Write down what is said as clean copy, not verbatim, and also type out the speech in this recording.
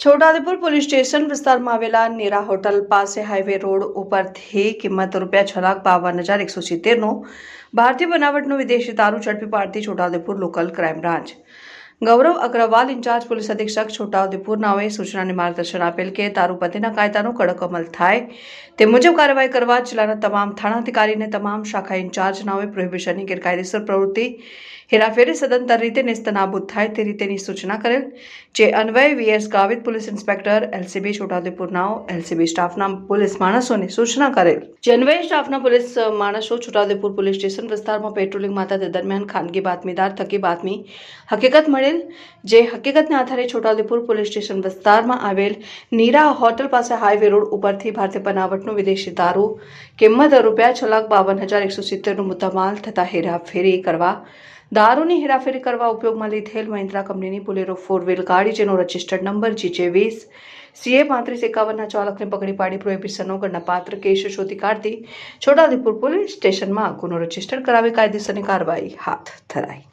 Chhota Udepur police station વિસ્તારમાં આવેલા નીરા hotel પાસે હાઈવે રોડ ઉપરથી કિંમત ₹6,52,170નો ભારતીય બનાવટનો વિદેશી દારૂ ઝડપી પાડતી છોટાઉદેપુર લોકલ ક્રાઇમ બ્રાન્ચ ગૌરવ અગ્રવાલ ઇન્ચાર્જ પોલીસ અધિક્ષક છોટાઉદેપુર નાઓએ સૂચના અને માર્ગદર્શન આપેલ કે દારૂબંધીના કાયદાનો કડક અમલ થાય તે મુજબ કાર્યવાહી કરવા જિલ્લાના તમામ થાણા અધિકારીને તમામ શાખા ઇન્ચાર્જ નાઓએ પ્રોહિબિશનની ગેરકાયદેસર પ્રવૃત્તિ હેરાફેરી સદંતર રીતે નેસ્તનાબૂદ થાય તે રીતેની સૂચના કરેલ જે અન્વયે V S Gavit police inspector LCB Chhota Udaipur નાઓ એલસીબી સ્ટાફના પોલીસ માણસોને સૂચના કરેલ જે અન્વયે સ્ટાફના પોલીસ માણસો છોટાઉદેપુર પોલીસ સ્ટેશન વિસ્તારમાં પેટ્રોલિંગમાં હતા તે દરમિયાન ખાનગી બાતમીદાર થકી બાતમી હકીકત મળેલ જે હકીકતના આધારે છોટાઉદેપુર પોલીસ સ્ટેશન વિસ્તારમાં આવેલ નીરા હોટલ પાસે હાઈવે રોડ ઉપરથી ભારતીય બનાવટનો વિદેશી દારૂ કિંમત ₹6,52,170નો મુદ્દામાલ થતા હેરાફેરી કરવા દારૂની હેરાફેરી કરવા ઉપયોગમાં લીધેલ મહિન્દ્રા કંપનીની બોલેરો 4 વ્હીલ ગાડી જેનો રજિસ્ટર્ડ નંબર GJ20CA3551ના ચાલકને પકડી પાડી પ્રોહિબિશનનો ગણનાપાત્ર કેસ શોધી કાઢતી છોટાઉદેપુર પોલીસ સ્ટેશનમાં ગુનો રજીસ્ટર કરાવી કાયદેસરની કાર્યવાહી હાથ ધરાઈ।